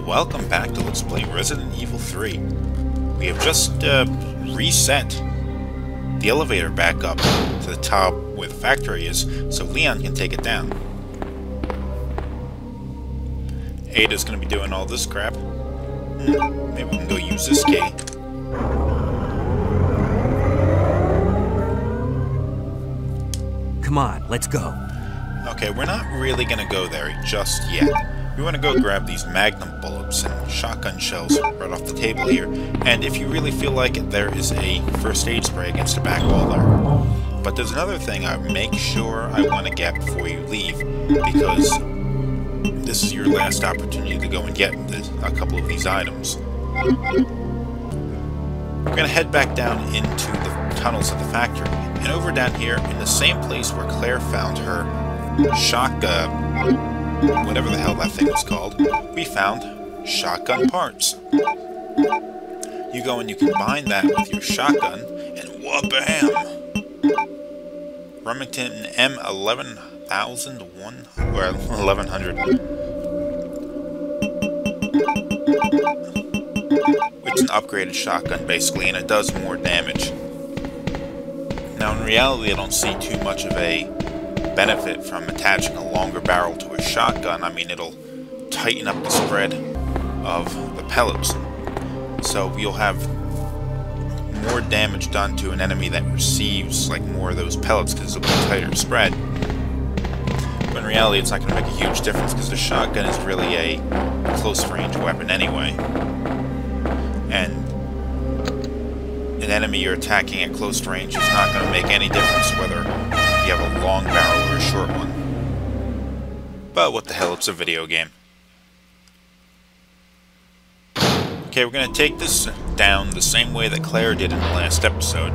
welcome back to Let's Play Resident Evil 3. We have just reset the elevator back up to the top where the factory is, so Leon can take it down. Ada's gonna be doing all this crap. Maybe we can go use this key. Come on, let's go. Okay, we're not really gonna go there just yet. We want to go grab these magnum bullets and shotgun shells right off the table here, and if you really feel like it, there is a first aid spray against the back wall there. But there's another thing I make sure I want to get before you leave, because this is your last opportunity to go and get a couple of these items. We're going to head back down into the tunnels of the factory, and over down here, in the same place where Claire found her shotgun, whatever the hell that thing was called, we found shotgun parts. You go and you combine that with your shotgun, and wha-bam! Remington M11001, or 1100. It's an upgraded shotgun, basically, and it does more damage. Now, in reality, I don't see too much of a benefit from attaching a longer barrel to a shotgun. I mean, it'll tighten up the spread of the pellets, so you'll have more damage done to an enemy that receives like more of those pellets because it'll be a tighter spread. But in reality, it's not going to make a huge difference because the shotgun is really a close-range weapon anyway, and an enemy you're attacking at close range is not going to make any difference whether you have a long barrel or a short one. But what the hell, it's a video game. Okay, we're going to take this down the same way that Claire did in the last episode.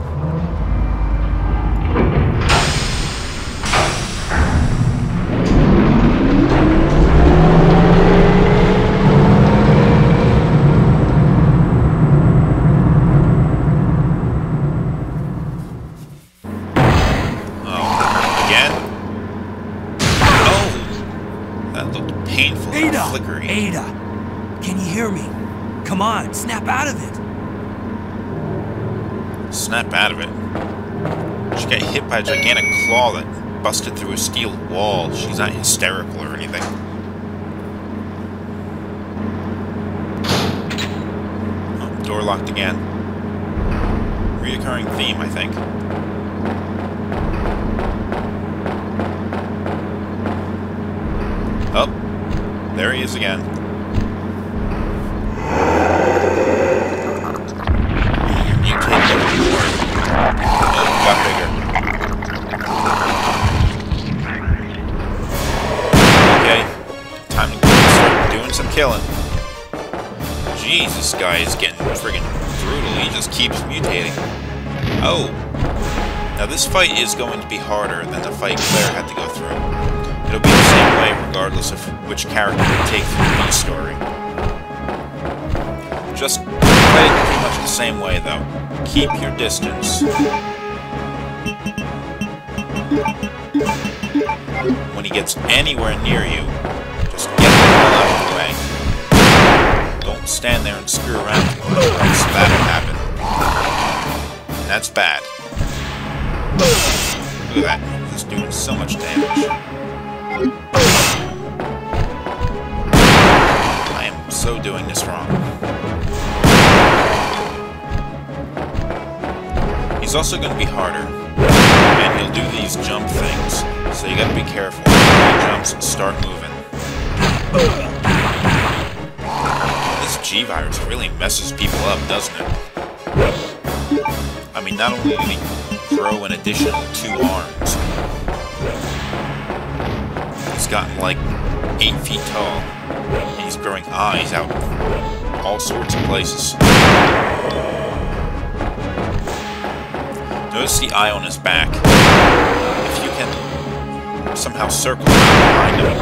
Ada! Can you hear me? Come on, snap out of it! Snap out of it? She got hit by a gigantic claw that busted through a steel wall. She's not hysterical or anything. Oh, door locked again. Reoccurring theme, I think. Oh. There he is again. Mutate even more. Oh, got bigger. Okay. Time to start doing some killing. Jeez, this guy is getting friggin' brutal. He just keeps mutating. Oh. Now this fight is going to be harder than the fight Claire had to go through. It'll be the same way regardless of which character you take through the story. Just play it pretty much the same way though. Keep your distance. When he gets anywhere near you, just get the hell out of the way. Don't stand there and screw around too much, or else that'll happen. And that's bad. Look at that, he's doing so much damage. I am so doing this wrong. He's also going to be harder, and he'll do these jump things, so you gotta be careful. When he jumps, start moving. This G-Virus really messes people up, doesn't it? I mean, not only did he grow an additional 2 arms, he's gotten like 8 feet tall, and he's growing eyes out all sorts of places. Notice the eye on his back. If you can somehow circle behind him,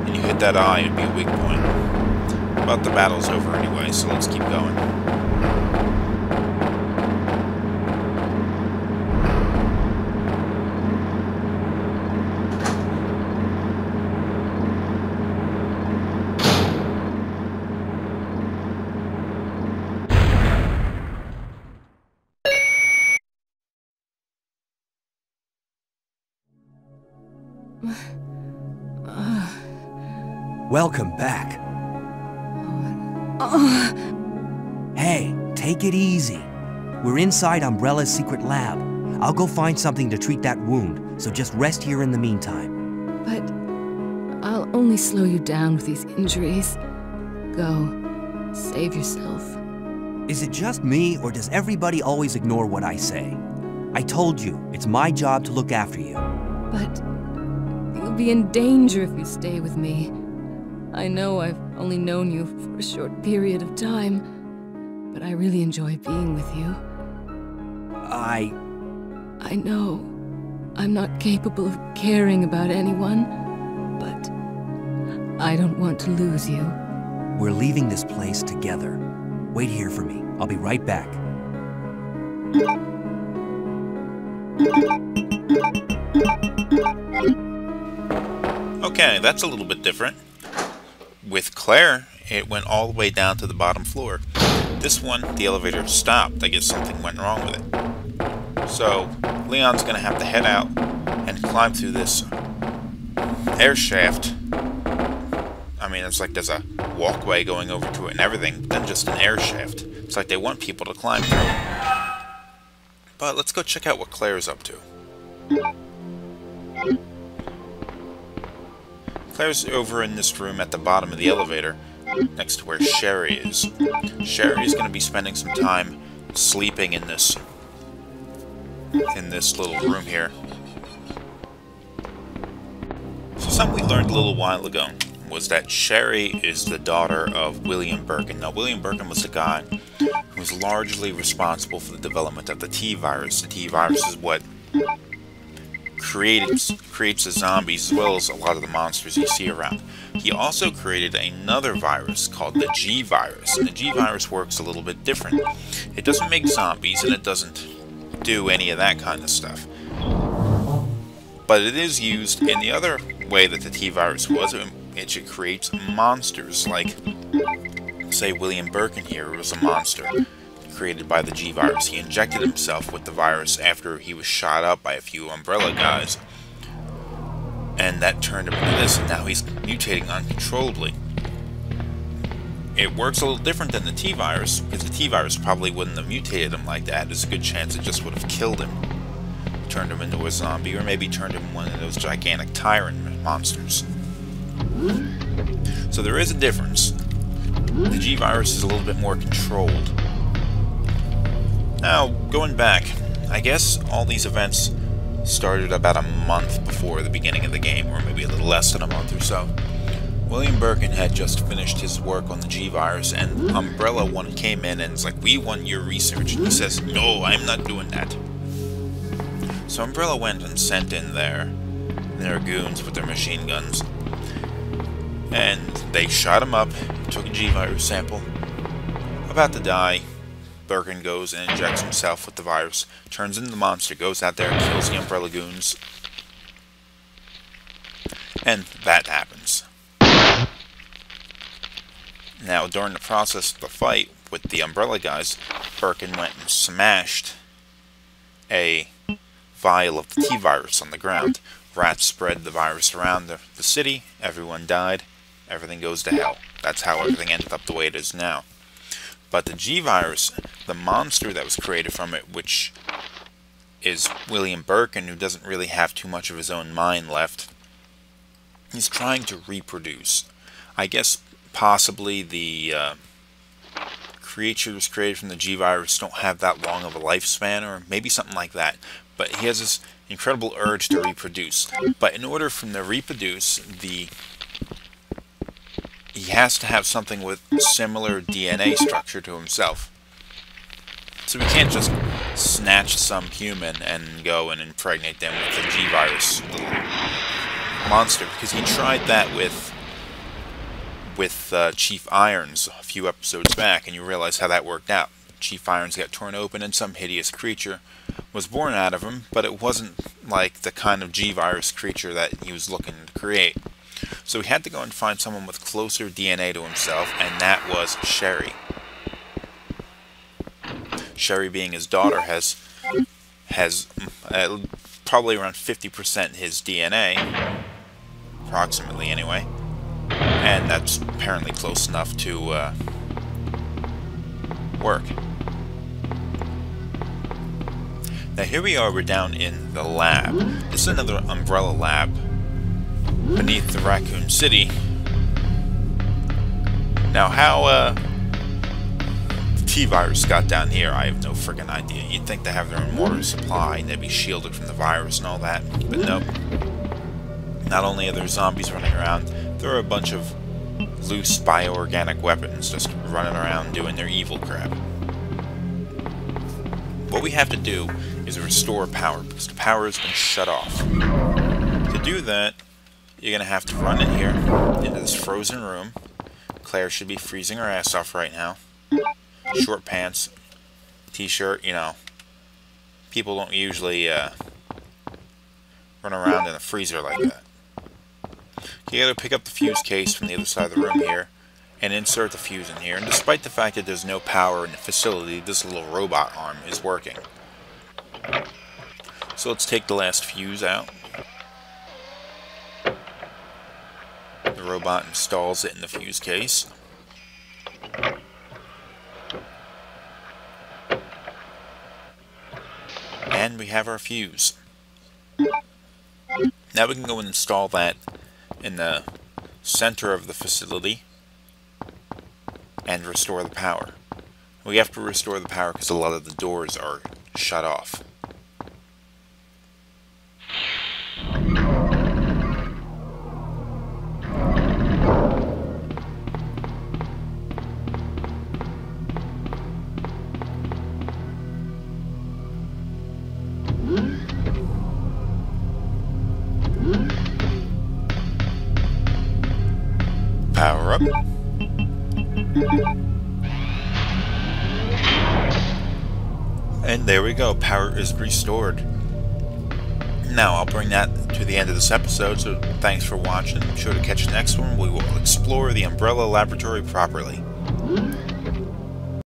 and you hit that eye, it'd be a weak point. But the battle's over anyway, so let's keep going. Welcome back. Hey, take it easy. We're inside Umbrella's secret lab. I'll go find something to treat that wound, so just rest here in the meantime. But I'll only slow you down with these injuries. Go. Save yourself. Is it just me, or does everybody always ignore what I say? I told you, it's my job to look after you. But you'll be in danger if you stay with me. I know I've only known you for a short period of time, but I really enjoy being with you. I know I'm not capable of caring about anyone, but I don't want to lose you. We're leaving this place together. Wait here for me. I'll be right back. Okay, that's a little bit different. With Claire, it went all the way down to the bottom floor. This one, the elevator stopped. I guess something went wrong with it. So, Leon's gonna have to head out and climb through this air shaft. I mean, it's like there's a walkway going over to it and everything, but then just an air shaft. It's like they want people to climb through. But let's go check out what Claire's up to. Claire's over in this room at the bottom of the elevator, next to where Sherry is. Sherry is going to be spending some time sleeping in this little room here. So something we learned a little while ago was that Sherry is the daughter of William Birkin. Now, William Birkin was the guy who was largely responsible for the development of the T-Virus. The T-Virus is what creates the zombies as well as a lot of the monsters you see around. He also created another virus called the G-Virus, and the G-Virus works a little bit different. It doesn't make zombies, and it doesn't do any of that kind of stuff. But it is used in the other way that the T-Virus was. It creates monsters, like, say, William Birkin here was a monster created by the G-Virus. He injected himself with the virus after he was shot up by a few Umbrella guys. And that turned him into this, and now he's mutating uncontrollably. It works a little different than the T-Virus, because the T-Virus probably wouldn't have mutated him like that. There's a good chance it just would have killed him. Turned him into a zombie, or maybe turned him one of those gigantic tyrant monsters. So there is a difference. The G-Virus is a little bit more controlled. Now, going back, I guess all these events started about a month before the beginning of the game, or maybe a little less than a month or so. William Birkin had just finished his work on the G-Virus, and Umbrella came in and was like, "We want your research." And he says, "No, I'm not doing that." So Umbrella went and sent in their goons with their machine guns. And they shot him up, took a G-Virus sample. About to die, Birkin goes and injects himself with the virus, turns into the monster, goes out there and kills the Umbrella goons. And that happens. Now, during the process of the fight with the Umbrella guys, Birkin went and smashed a vial of the T-Virus on the ground. Rats spread the virus around the city, everyone died, everything goes to hell. That's how everything ended up the way it is now. But the G-Virus, the monster that was created from it, which is William Birkin, who doesn't really have too much of his own mind left, he's trying to reproduce. I guess possibly the creatures created from the G-Virus don't have that long of a lifespan, or maybe something like that. But he has this incredible urge to reproduce. But in order for him to reproduce, he has to have something with similar DNA structure to himself. So we can't just snatch some human and go and impregnate them with the G-Virus little monster, because he tried that with Chief Irons a few episodes back, and you realize how that worked out. Chief Irons got torn open and some hideous creature was born out of him, but it wasn't like the kind of G-Virus creature that he was looking to create. So he had to go and find someone with closer DNA to himself, and that was Sherry. Sherry, being his daughter, has probably around 50% his DNA, approximately anyway. And that's apparently close enough to work. Now here we are, we're down in the lab. This is another Umbrella lab beneath the Raccoon City. Now how the T-Virus got down here, I have no friggin' idea. You'd think they have their own water supply and they'd be shielded from the virus and all that, but nope. Not only are there zombies running around, there are a bunch of loose bioorganic weapons just running around doing their evil crap. What we have to do is restore power, because the power has been shut off. To do that, you're going to have to run in here, into this frozen room. Claire should be freezing her ass off right now. Short pants, t-shirt, you know. People don't usually run around in a freezer like that. You gotta pick up the fuse case from the other side of the room here, and insert the fuse in here. And despite the fact that there's no power in the facility, this little robot arm is working. So let's take the last fuse out. The robot installs it in the fuse case. And we have our fuse. Now we can go and install that in the center of the facility and restore the power. We have to restore the power because a lot of the doors are shut off. Power up. And there we go, power is restored. Now, I'll bring that to the end of this episode, so thanks for watching. Be sure to catch the next one. We will explore the Umbrella Laboratory properly.